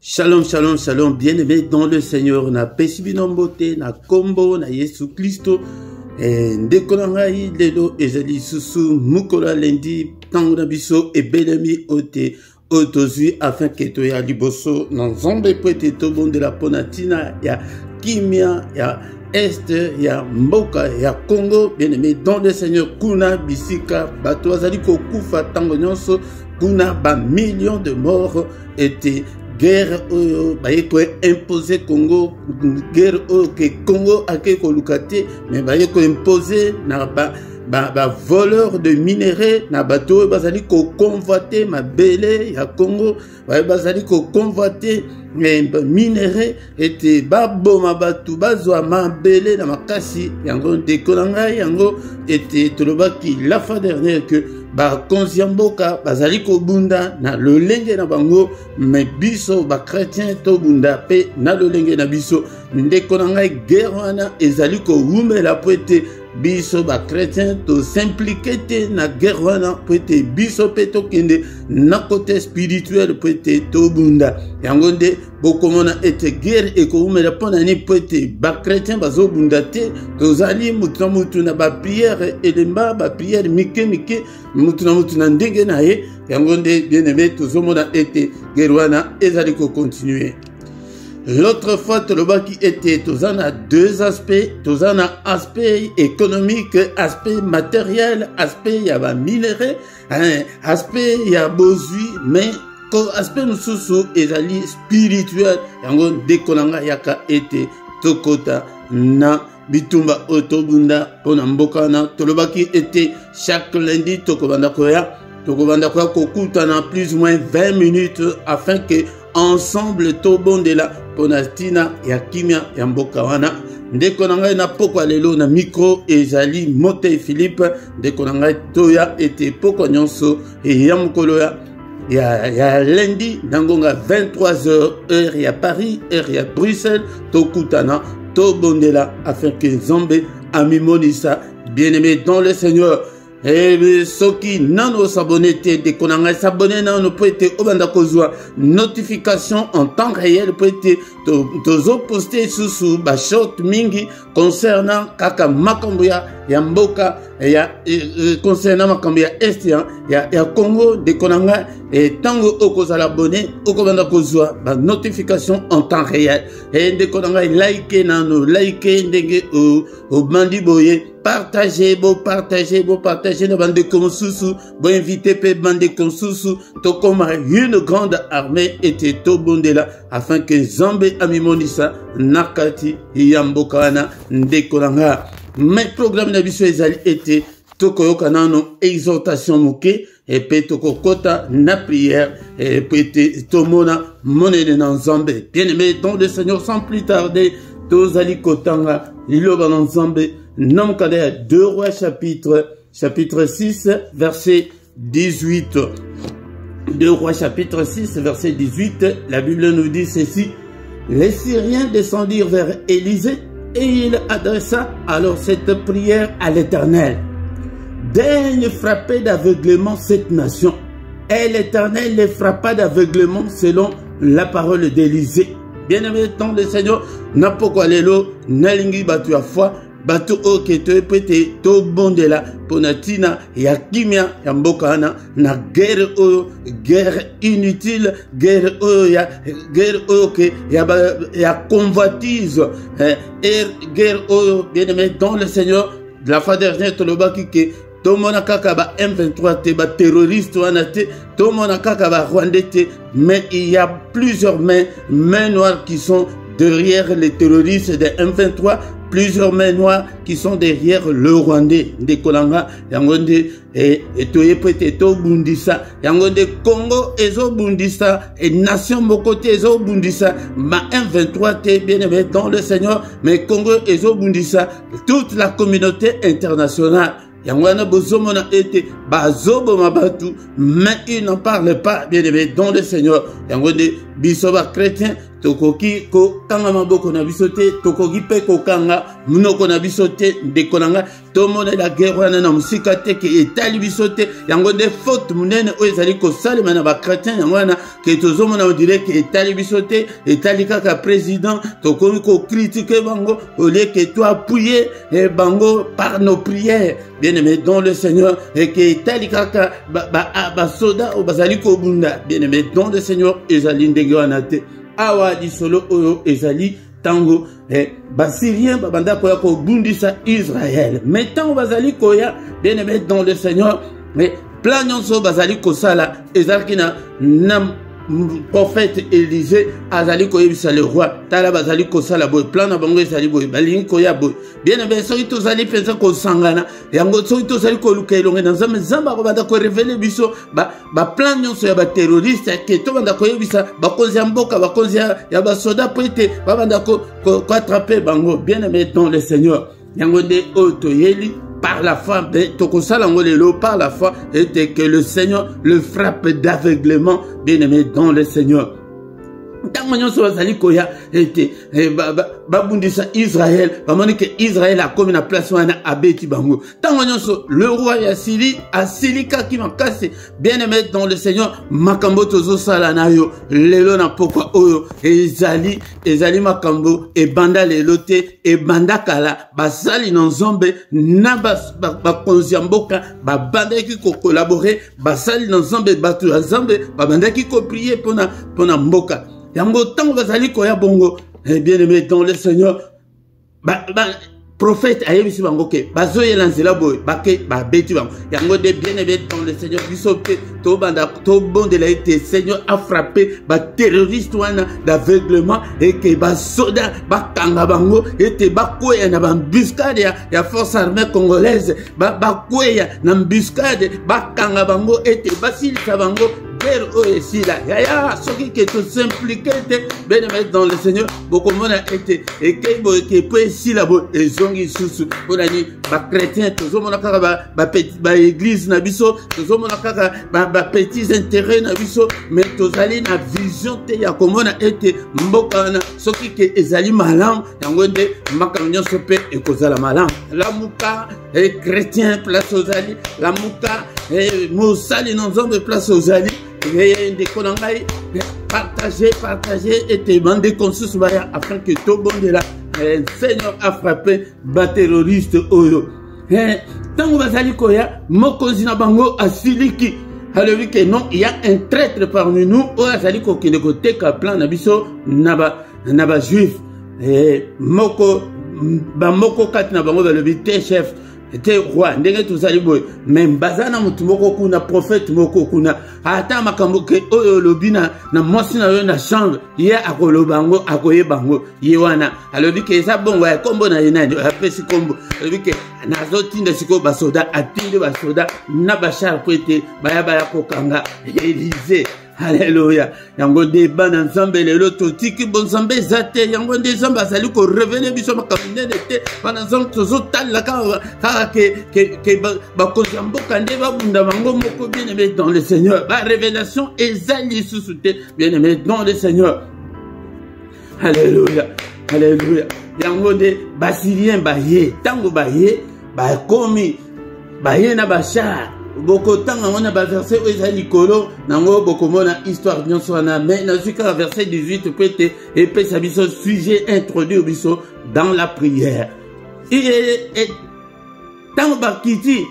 Shalom, shalom, shalom, bien-aimés dans le Seigneur, na Pesibinombote, na Kombo, na Yesu Christo, Ndekolangai, Lelo, Ezali, Susu, Mukola, Lendi, Tango Biso, et Belemi, Ote, Otozui, afin que tu aies Liboso, dans Zombe, Poete, Tobon de la Ponatina, ya Kimia, ya Est, ya Mboka, ya Congo, bien-aimés dans le Seigneur, Kuna, Bisika, Bato, Azali, Kokufa, Tango Nyonso, Kuna, ba millions de morts étaient guerre imposé Congo, guerre que Congo a que Kolukate, mais imposé na voleur de minerais na bateau bazali ko convoiter ma belé ya Congo, bazali ko convoiter minerais était baboma batu bazwa ma belé na makasi yango dekolanga yango était tolobaki la fois dernière que ba konziamboka bazali ko bunda na lolenge na bango mais biso ba chrétien to bunda pe na lolenge na biso ndekolanga guerre wana ezali ko umela poete biso ba chrétien to s'impliquer na guerre wana poete biso pe to kende na côté spirituel poete to bunda yango nde bokomona ete guerre eko umela pona ni poete ba chrétien bazo bunda te tozali mutu na ba prière elemba ba prière mike mutu na ndenge na ye yango nde bien-aimé tozomona ete guerre wana ezali ko continuer. L'autre fois, qui était, tous en a deux aspects, tous en a aspect économique, aspect matériel, aspect il y a minerai, aspect il y a bozui, mais aspect mususu ezali spirituel, yango dekolanga yaka ete tokota na bitumba otobunda pona mboka na tolobaki ete chaque lundi tokobanda koya kokutana plus ou moins 20 minutes afin que ensemble tobon de la ponatina ya kimia ya mboka wana ndeko na ngai na pokwa lelo na micro ezali Motei Philippe ndeko na ngai toya ete pokwa nyonso ya mokolo ya lundi nangonga 23h heure ya Paris heure ya Bruxelles tokutana tobondela afin que Nzambe amimonisa bien-aimé dans le Seigneur. Et soki nano s'abonner de konanga s'abonner nano peut être obanda kozwa notification en temps réel peut être tozo poster sous ba short mingi concernant kaka makambo ya mboka ya concernant makambo ya est ya Congo de konanga et tango okozala abonné okobanda kozwa ba notification en temps réel et de konanga like nano like ndenge o bandi boye partagez nos bandes comme sous bon invité pe bande comme sous to comme une grande armée était to bondela afin que Nzambe amimonisa nakati yambokana ndekolanga mais programme na biso ezali était tokoyoka nano exhortation moke et pe tokokota na prière et peut tomona monene na Nzambe bien-aimé dans le Seigneur sans plus tarder tozali kotanga liloba na Nzambe nom kadea 2 Rois chapitre 6 verset 18. 2 Rois chapitre 6 verset 18, la Bible nous dit ceci: les Syriens descendirent vers Élisée et il adressa alors cette prière à l'Éternel: daigne frapper d'aveuglement cette nation. Et l'Éternel les frappa d'aveuglement selon la parole d'Élisée. Bien-aimé dans le Seigneur, na pokwa lelo nalingi batu ya foi batu oke to pete to bondela ponatina ya kimia ya mboka na guerre inutile guerre oke ya convoitise guerre bien-aimé dans le Seigneur. De la fois dernière tolobaki ke to mona kaka ba M23 te ba terroriste wana te to mona kaka ba Rwandais te mais il y a plusieurs mains noires qui sont derrière les terroristes de M23, plusieurs mains noires qui sont derrière le Rwandais de Kolanga, Yangonde et Toye Pete to Bundisa, Yangonde Congo ezo Bundisa et nation Mokote ezo Bundisa, ma M23 te bien aimé dans le Seigneur, mais Congo ezo Bundisa, toute la communauté internationale. Yangwana bozomona ete bazobo mabatu mais il n'en parle pas bien aimé dans le Seigneur. Yangone biso ba chrétien tokoki ko kanga maboko na biso te tokoki pe ko kanga munoko na biso te ndeko nanga tomona la guerre wana na musika te ke etali biso te yango de faute munene oyo ezali kosalema na ba chrétien yango wana ke tozomona on dirait ke etali biso te etali kaka président tokomi ko critiquer bango au lieu que toi appuyer bango par nos prières bien-aimé dans le Seigneur et que etali kaka ba soda o bazali ko bunda bien-aimé dans le Seigneur ezali ndenge wana te awa di solo oyo ezali tango basirien babanda koya ko bundisa Israël maintenant bazali koya bien-aimé dans le Seigneur mais plan nyonso bazali ko sala ezalaki na prophète Élisée azali koyebisa le roi tala bazali ko sala boy plan na bango ezali boy balingi koya boy bien-aimé soki tozali pensa ko sangana yango soki tozali ko luka elonge na nzambe ko banda ko révéler biso ba plan nyonso ya ba terroriste ke to banda koyebisa bakonzi ya mboka bakonzi ya ba soda poete babanda ko attraper bango bien-aimé dans le Seigneur yango de otoyeli par la foi, par la foi, était que le Seigneur le frappe d'aveuglement, bien-aimé dans le Seigneur. Tant que bazali koya était babundisa Israël bamoni que Israël a comme une place wana abeti bango tant que le roi ya Syrie asilika ki makase bien-aimé dans le Seigneur makambo tozo sala nayo lelo na pokwa oyo ezali makambo e banda lelo te e banda kala basali na nzombe na bakonzi ya mboka babandaki ko collaborer basali na nzombe batu ya nzombe babandaki ko prier pona mboka yango tango bazali koya bongo bien-aimé dans le Seigneur prophète ayebisi bango ke bazoyela nzela boye bake babeti bango yango de bien-aimé dans le Seigneur biso pe to bondela ete Seigneur a frappé terroriste wana d'aveuglement et que soda bakanga bango ete bakoya na embuscade ya force armée congolaise bakoya na embuscade bakanga bango ete basilisa bango yaya soki que tu s'impliquer bien-aimé dans le Seigneur beaucoup monde a été et que peut ici là et zongi susu pour ani ba chrétien toujours mon kaka ba église na biso toujours mon kaka ba petits intérêts na biso mais tozali na vision te ya komona été mboka na soki que ezali malam yango nde makamnyo sope e kozala malam la muka et chrétien place ozali la muka et mosali non zombe place ozali partager et te demander consus afin que tout bon de là le Seigneur a frappé ba terroriste oyo tango bazali koya mokonzi na bango asiliki alors que non il y a un traître parmi nous oyo azali kokende koteka plan na biso na ba juif moko kati na bango balobi te chef était roi ndenge tozali boy même bazana mutu moko kuna prophète moko kuna ata makambo ke oyo lobina na mosi na yo na chambre ye akolobango akoyebango ye wana alobi ke eza bongo ya kombo na yenani apesi kombo alobi ke nazotinda siko basoda atinde basoda na bachar kwete baya kokanga Élysée. Alléluia. Yango de bana nzambe lelo totiki bon nzambe zate yango de nzambe azali ko révéler biso makamine de bana nzambe tozotala ka ke ba kozamboka nde babunda bango moko bien-aimé dans le Seigneur. Ba révélation ezali susute bien-aimé dans le Seigneur. Alléluia. Alléluia. Yango de basirien baye tango baye ba komi baye na bachar boko tanga on a verset ezali kolo nango boko mona histoire bien sur na mais na jusqu'à verset 18 peut-être et puis ça biso sujet introduit au biso dans la prière et tango bakiti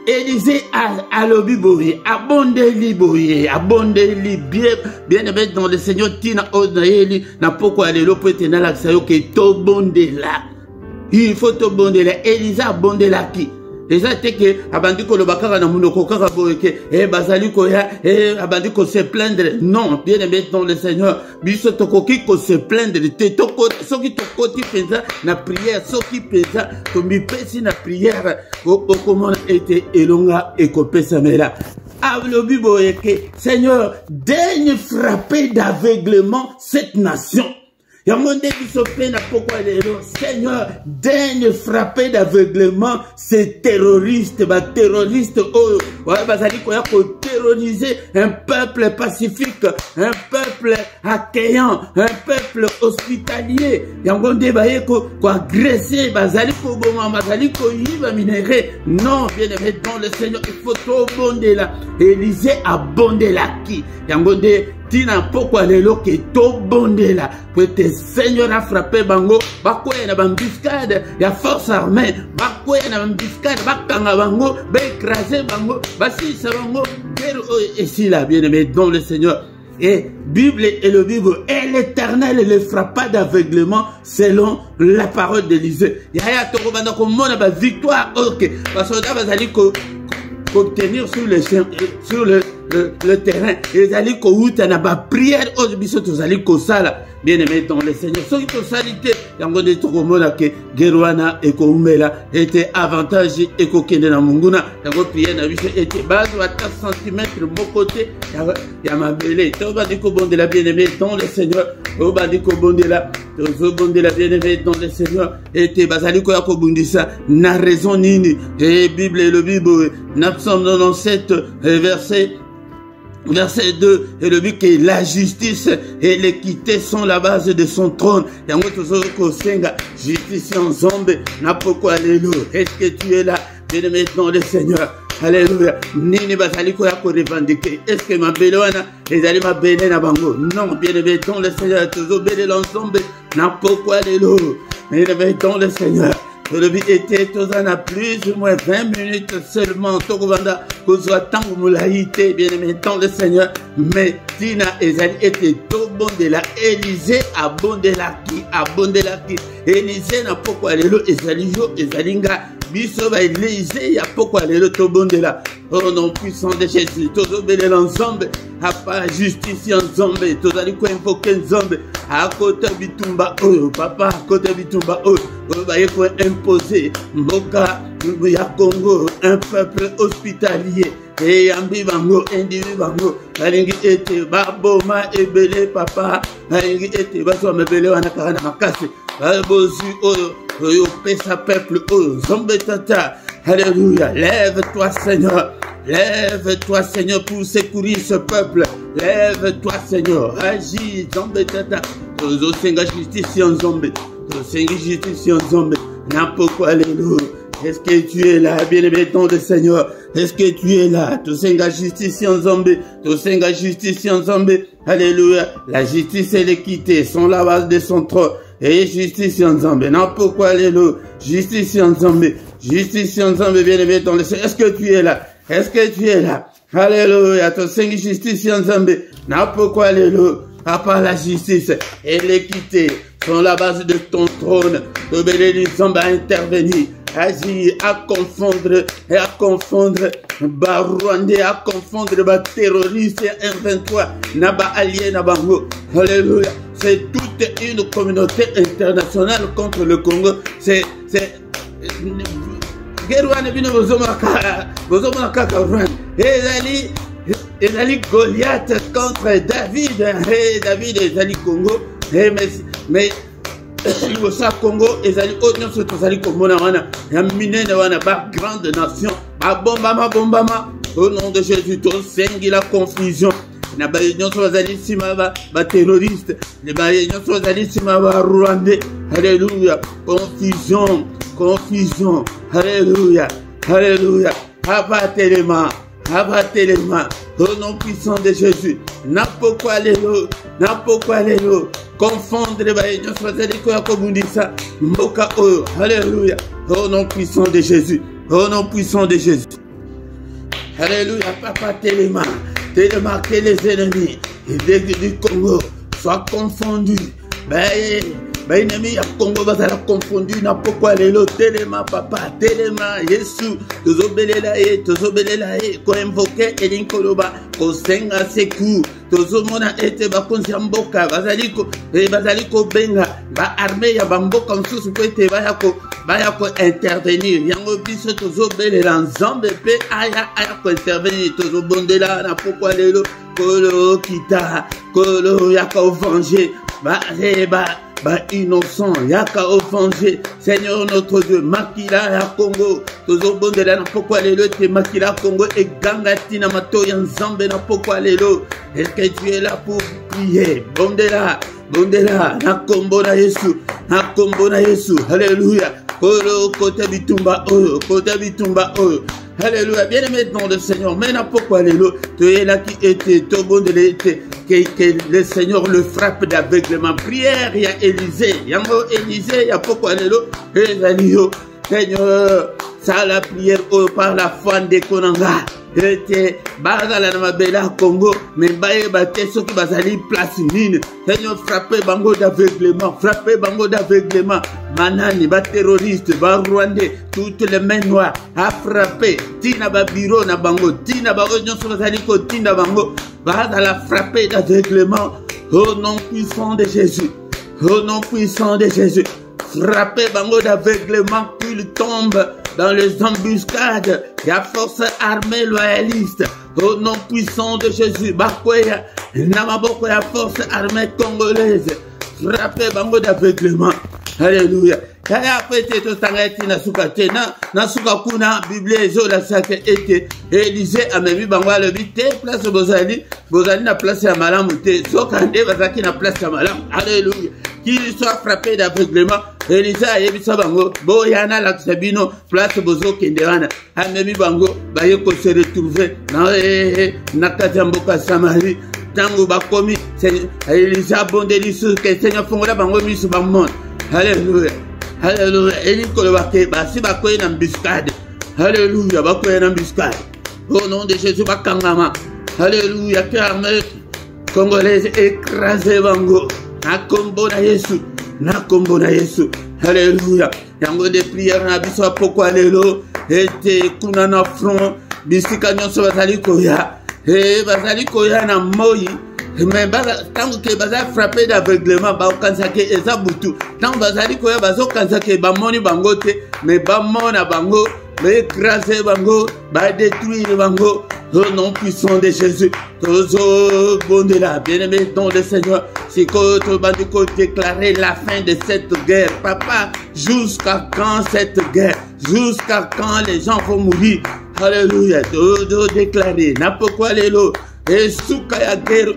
Élisée a lobi boye abonde li bien dans le Seigneur tina onaeli na poko alelo peut-être na la sayo que to bonde là il faut to bonde là Élisée abonde là qui déjà te que abandi ko lobakaka na munoko kaka boyeke bazali ko ya abandi ko se plaindre non bien aimé dans le Seigneur biso tokoki ko se plaindre te toko soki tokoti penza na prière soki penza to mi pesi na prière comment était elonga et ko pesa mela alobi boyeke Seigneur daigne frapper d'aveuglement cette nation. Seigneur, daigne frapper d'aveuglement ces terroristes, terroristes, bazali koya kote terroriser un peuple pacifique, un peuple accueillant, un peuple hospitalier. Yango nde baye ko agresser, bazali ko boma, bazali ko yiba minéré. Non, bien aimé dans le Seigneur, il faut trop bonder là. Élisée a bondé là qui? Yango nde tina pourquoi les lots qui to bondé là pour te Seigneur a frappé bango bakwe na bambiscade ya force armée bakwe na bambiscade bakanga bango ba écraser bango basisa bango et si là bien aimé dans le Seigneur. Et Bible et le Bible et l'Éternel ne le frappa d'aveuglement selon la parole d'Élisée. Yaya to banda ko mona ba victoire OK parce que bazali ko obtenir sur le terrain. Les alliés qui ont ba prière aux bisous tous alliés qui sala bien aimé dans le Seigneur. Ceux qui ont salité yango de tokomona que Geruana et Koumela était avantage et kokende na munguna yango prière na biso était base à 4 cm mon côté ya mabele to ba diko bonde la bien aimé dans le Seigneur. O ba diko bonde la bien aimé dans le Seigneur était bazali ko yakobundisa na raison nini et Bible et le Bible Psaume 97 verset 2, et le but que la justice et l'équité sont la base de son trône. Yango tozo ko senga justice en zombe na pourquoi alléluia. Est-ce que tu es là? Bien-aimé dans le Seigneur. Alléluia. Nini bazali ko yako revendiquer. Est-ce que ma beloana ezali ma bene na bango? Non, bien-aimé dans le Seigneur. Tozo bele l'ensemble na pourquoi alléluia. Bien-aimé dans le Seigneur. Le but était tous en a plus ou moins 20 minutes seulement. Tokobanda, qu'on soit tant moulaïté, bien aimé dans le Seigneur. Mais Tina Ezali était tout bon de la Élisée, à bon de la qui, à bon de la qui. Élisée n'a pourquoi les lots, Ezali jo, Ezalinga. Biso va Élisée, y'a pourquoi les lots, tout bon de la. Oh non, puissant de Jésus, tous obéis l'ensemble. A pas justice ensemble, tous allez quoi invoquer ensemble. À côté bitumba, oh, papa, à côté bitumba, oh, vous voyez quoi imposer. Mboka, ya Congo, un peuple hospitalier. Et Yambi Bango, individu Bango, Alingi ete, Baboma, Ebele, papa, Alingi ete, Baso, Mebele, Wanakana, Makase, Babosu, oh, oh, pesa peuple, oh, Zombe Tata. Alléluia, lève-toi Seigneur, lève-toi Seigneur pour secourir ce peuple, lève-toi Seigneur, agis, Zombe Tata, Tozo Senga justice en Zombe, Tozo Senga justice en Zombe, n'importe quoi, alléluia. Est-ce que tu es là, bien-aimé dans le Seigneur? Est-ce que tu es là? Tozo Senga justice en Zombe, Tozo Senga justice en Zombe, alléluia. La justice et l'équité sont la base de son trône. Et justice ensemble, non pourquoi alléluia, justice ensemble, bien aimé dans le Seigneur. Est-ce que tu es là? Est-ce que tu es là? Alléluia, ton Seigneur, justice ensemble, non pourquoi alléluia, à part la justice et l'équité sont la base de ton trône. Le bénédiction va intervenir, agir, à confondre, Barouandé, à confondre, terroriste, M23, Naba allié, Nabango. Alléluia. C'est toute une communauté internationale contre le Congo. C'est Ezali Goliath contre David. David Ezali Congo. Mais il ça Congo Ezali Oignon surtout Ezali Komona wana. Yamine wana ba grande nation. Ba bombama. Au nom de Jésus, tout sengi la confusion. Na ba union bazali sima ba terroriste, les ba union bazali sima ba rwandais. Alléluia. Confusion. Alléluia. Abattez les mains. Au nom puissant de Jésus. N'importe quoi alléluia. Confondre les ba union bazali ko yakobundisa. Mboka oyo. Alléluia. Au nom puissant de Jésus. Alléluia. Papa téléma. Tellement que les ennemis du Congo soient confondus. Ben ennemi ya Congo va être confondu na pourquoi les lots tellement papa tellement Yesu tozobelela ko invoquer elinkoloba ko senga seku tozomona ete ba konzi mboka bazali ko benga ba armée ya bamboka msusu ko ete baya ko intervenir yango biso tozobelela nzambe pe aya ko intervenir tozobondela na pourquoi les lots kolo kita kolo ya ko venger ba innocent, yaka offensé, Seigneur notre Dieu, makila ya Congo, tozo bondela na pokwa lelo te makila Congo et gangati na mato ya nzambe na pokwa lelo. Est-ce que tu es là pour prier? Bondela, bondela, na kombo na Yesu, na kombo na Yesu, alléluia. Kolo kote bitumba oyo, kote bitumba oyo. Alléluia, bien aimé dans le Seigneur, mais n'a pourquoi l'élo, tu es là qui était, tout bon de l'été, que le Seigneur le frappe d'aveuglement. Prière, il y a Élisée, il y a Élisée, il y a pourquoi l'élo, Seigneur, ça la prière par la foi de Konanga. Était bazala na mabela Congo, mais baye bate ceux qui bazali place mine. Seigneur, frappez bango d'aveuglement, frappez bango d'aveuglement. Manani, ba terroriste, ba rwandais, toutes les mains noires, a frappé. Tina ba bureau na bango, tina ba union sur bazali ko tina bango, bazala frappé d'aveuglement. Au nom puissant de Jésus, au nom puissant de Jésus. Frappez bango d'aveuglement qu'il tombe dans les embuscades. Il y a force armée loyaliste. Au nom puissant de Jésus. Bakoya, Namaboko, la force armée congolaise. Frappez bango d'aveuglement. Alléluia. Kaya après to tangati na suka tena na suka kuna Bible ezo la sake ete Élisée a même bango le bité place bozali na place ya malamu te sokande bazaki na place ya malamu. Alléluia. Qu'il soit frappé d'aveuglement. Élisée a yebisa bango boyana la sabino place bozo kendewana a même bango baye ko se retrouver na kazamboka Samarie. Tango bakomi Élisée a bondeli sur que Seigneur fongola bango misu ba monde. Alléluia. Alléluia. Et il kolobake basi bakoye na embuscade. Alléluia. Bakoye na embuscade. Au nom de Jésus bakangama. Alléluia. Que armée congolaise écrasé bango. Na kombo na Yesu. Na kombo na Yesu. Alléluia. Yango de prière na biso pokwa lelo. Ete kuna na front. Bisika nyonso bazali koya. Bazali koya na moyi. Mais tant que baza frappé d'aveuglement, ba okansake eza butu. Tant bazali koya bazo kansake ba moni bango te, mais ba mona bango, ba écraser bango, ba détruire bango. Au nom puissant de Jésus, tozo bondela, bien-aimé dans le Seigneur, c'est que bandiko déclarer la fin de cette guerre. Papa, jusqu'à quand cette guerre? Jusqu'à quand les gens vont mourir? Alléluia, tozo déclarer, n'importe quoi les lots. Et soukaya guerre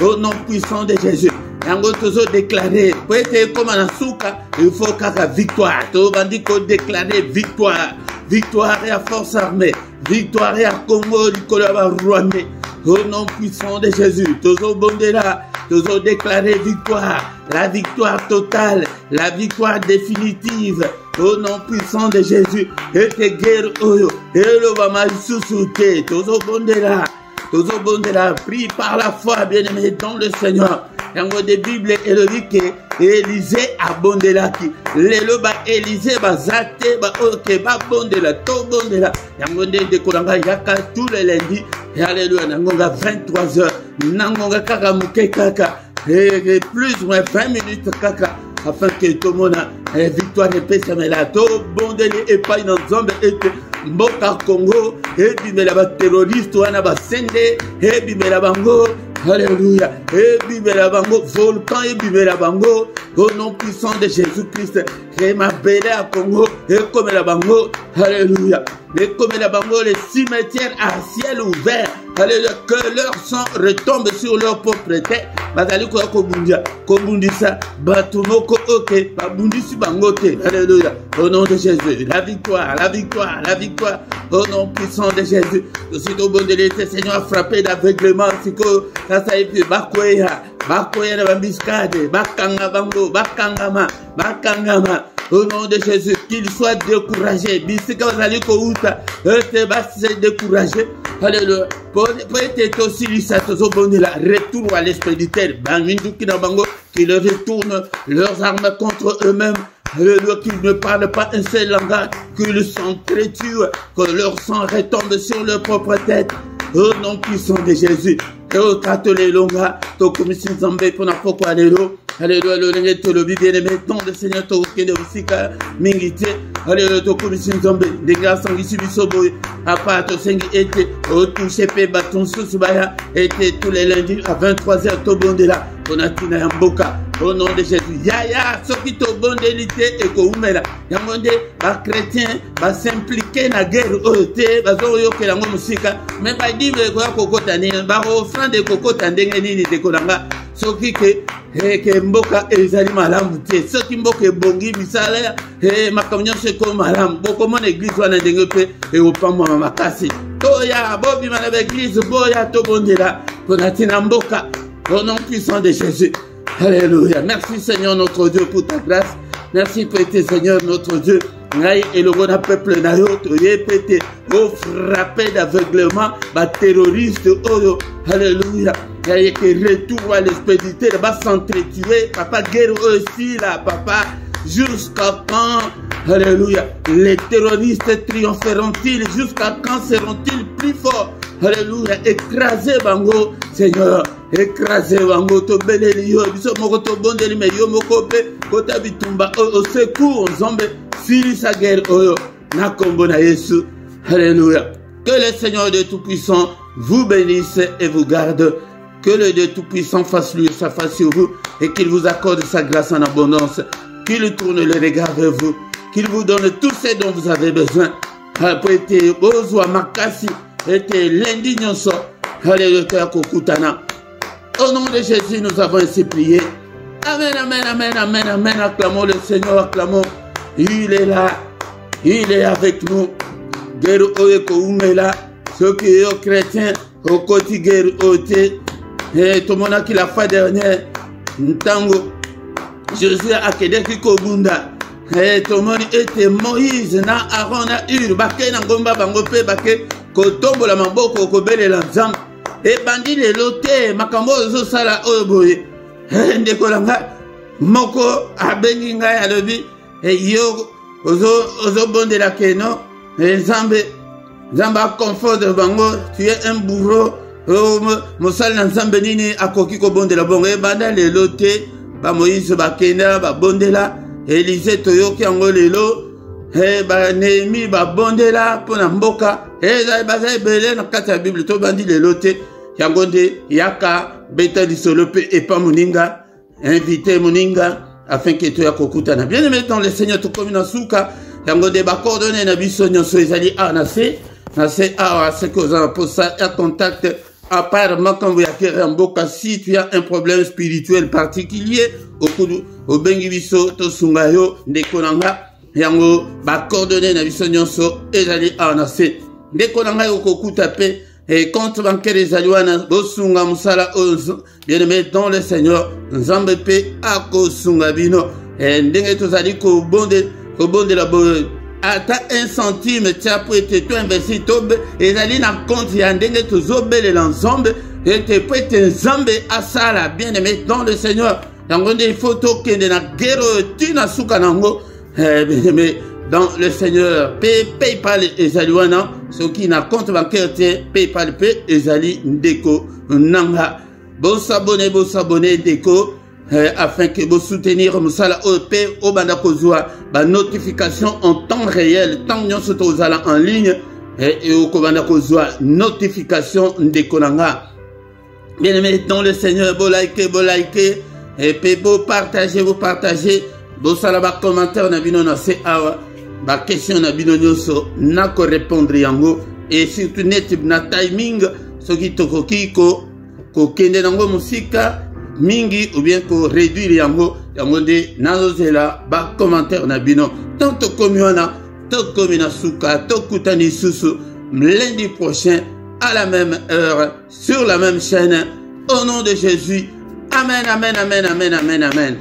au nom puissant de Jésus. Yango tozo déclaré, pour être comme un souka, il faut qu'à victoire. Tozo bandiko déclarer victoire. Victoire et à force armée. Victoire et à Congo, Nicolas Rwandais. Au nom puissant de Jésus. Tozo bondela, tozo déclarer victoire. La victoire totale, la victoire définitive. Au nom puissant de Jésus. Et te guerre oyo. Et le bama sous-souté. Tozo bondela. Tozo bondela, prie par la foi, bien-aimé dans le Seigneur. Yango de Bible et le dit que Élisée a bondela qui. Lelo ba Élisée ba zate ba ok ba bondela to bondela. Yango de Kolanga yaka tous les lundis. Et alléluia, nangonga 23h. Nangonga kaka muke kaka. Et plus ou moins 20 minutes kaka. Afin que tout le monde ait victoire et paix, mais là, tout bondeli et pas une ensemble et Mboka Congo, et bimela ba terroriste, wana ba sende, et bimela bango, alléluia, et bimela bango, volcan, et bimela bango, au nom puissant de Jésus-Christ, et ma belle à Congo, et comme la bango, alléluia, et comme la bango, les cimetières à ciel ouvert, alléluia, que leur sang retombe sur leur propriété, bazali ko kobundia, kobundisa, batumoko ok, babundisi bangote, alléluia, au nom de Jésus, la victoire, la victoire, la victoire. Au nom puissant de Jésus, aussitôt bon de l'été, Seigneur a frappé d'aveuglement, c'est que ça y est, bakoya na bambiscade, bakanga bango, bakangama, au nom de Jésus, qu'il soit découragé, bisika bazali ko uta, te basi découragé, alléluia, pour être aussi lisa, tozo bon de la retour à l'expéditeur, bangindu kina bango, qui le retourne leurs armes contre eux-mêmes. Alléluia, qu'ils ne parlent pas un seul langage, qu'ils s'entretuent, que leur sang retombe sur leur propre tête. Au nom puissant de Jésus. Et au katole longa, to commission zambé pour n'importe quoi lelo. Alléluia, le lenge to le bien-aimé, ton de Seigneur, to kende usika, mingite. Alléluia, to commission zambé, des gars sangi subisobo, à part to sengi été, au touché pe baton sous baya, était tous les lundis à 23h, to bondela. Ponatina Yamboka. Au nom de Jésus. Yaya, ceux qui te bondélité et koumela. Yamonde, ba chrétien, ba s'impliquer na guerre ote, ba zoyo ke lango musika. Mais ba di me kwa kokota ni, ba offrande de kokota ndenge nini de kolanga. Ceux qui ke mboka ezali malamu te. Ceux qui mboka bongi misala, makamnyo se ko malamu. Boko mon église wana ndenge pe e opamwa makasi. Toya, bobi mana église, boya to bondela. Ponatina mboka. Au nom puissant de Jésus. Alléluia. Merci Seigneur notre Dieu pour ta grâce. Merci Père Seigneur notre Dieu. Et le bon peuple nayo pété au frappé d'aveuglement ba terroriste oyo. Alléluia. Et que retour à l'expédité va s'entretuer. Papa guerre aussi là papa. Jusqu'à quand, alléluia, les terroristes triompheront-ils? Jusqu'à quand seront-ils plus forts? Alléluia, écrasez Bango, Seigneur, écrasez Bango, Tobelelio, Biso Mokoto Bondeli, Meyo Mokope, Kota Bitumba, au secours, Zombe, Fili sa guerre, Oyo, Nakombo na Yesu, alléluia. Que le Seigneur de Tout-Puissant vous bénisse et vous garde. Que le Dieu Tout-Puissant fasse lui sa face sur vous et qu'il vous accorde sa grâce en abondance. Qu'il tourne le regard vers vous, qu'il vous donne tout ce dont vous avez besoin. Après été Bozwa Makasi, été l'indignation, alléluia Kokutana. Au nom de Jésus, nous avons ainsi prié. Amen, amen, amen, amen, amen. Acclamons le Seigneur, acclamons. Il est là, il est avec nous. Guerre Oeko Umela, ceux qui sont chrétiens, au côté guerre Ote, et tout le monde qui l'a fait dernière, Ntango. Jésus a quitté Kikobunda. Et tout le monde était Moïse, na Aaron, na Ur, Baké, na Gomba, Bangope, Baké, Kotombo, la Mamboko, Kobele, la Zam. Et Bandi, les lotés, Makambo, Zosala, Oboye. Ndekolanga, Moko, Abeninga, Alobi, et Yo, Ozo Bonde la Keno, et Zambe, Zamba, confort de Bango, tu es un bourreau, Moussal, Zambe, Nini, Akokiko, Bonde la Bongo, et Banda, les lotés, ba Moïse bakenda ba bondela Élisée toyoki yango lelo ba Néhémie ba bondela pona mboka bazai belé na kati ya Bible to bandi lelo te yango nde yaka beta lisolo pe epa moninga invité moninga afin que toya kokutana bien aimé dans le Seigneur to komi na suka yango nde ba coordonner na biso nyonso ezali anase na se a ce que vous en pour ça à contact. Apparemment, quand vous acquérez un boka, si tu as un problème spirituel particulier, au bengibiso, to sungayo, ndekonanga, yango, ba coordonner na biso nyonso, ezali anase. Ndekonanga yoko kutape, et compte bancaire ezali wana, bosunga musala, bien aimé dans le Seigneur, nzambepe, ako sunga bino, et ndenge tozali ko bonde la bonne. Ata 1 centime, tu as prêté, tu investi, et zali na compte yandenge to zobele l'ensemble, et te prête nzambe asala, bien aimé dans le Seigneur. Yangonde il faut tokende na guerre, tu na suka nango, bien aimé dans le Seigneur. PayPal ezali wana, ce qui na compte bancaire PayPal ezali ndeko nanga. Bon s'abonner ndeko. Afin que vous soutenir Moussala OP au Bandakozua, la notification en temps réel, tant que nous sommes en ligne, et au Bandakozua, notification de Konanga. Bien aimé dans le Seigneur, vous likez, et puis vous partagez, vous salaba commentaire, na bino na se awa, ba question na bino nyoso, na ko répondre yango, et surtout net na timing, ce qui toko kiko, ko kende nango musika, mingi ou bien pour réduire yango de nazozela ba commentaire na bino tanto komi wana to komi na suka to kutani susu lundi prochain à la même heure sur la même chaîne au nom de Jésus. Amen, amen, amen, amen, amen, amen.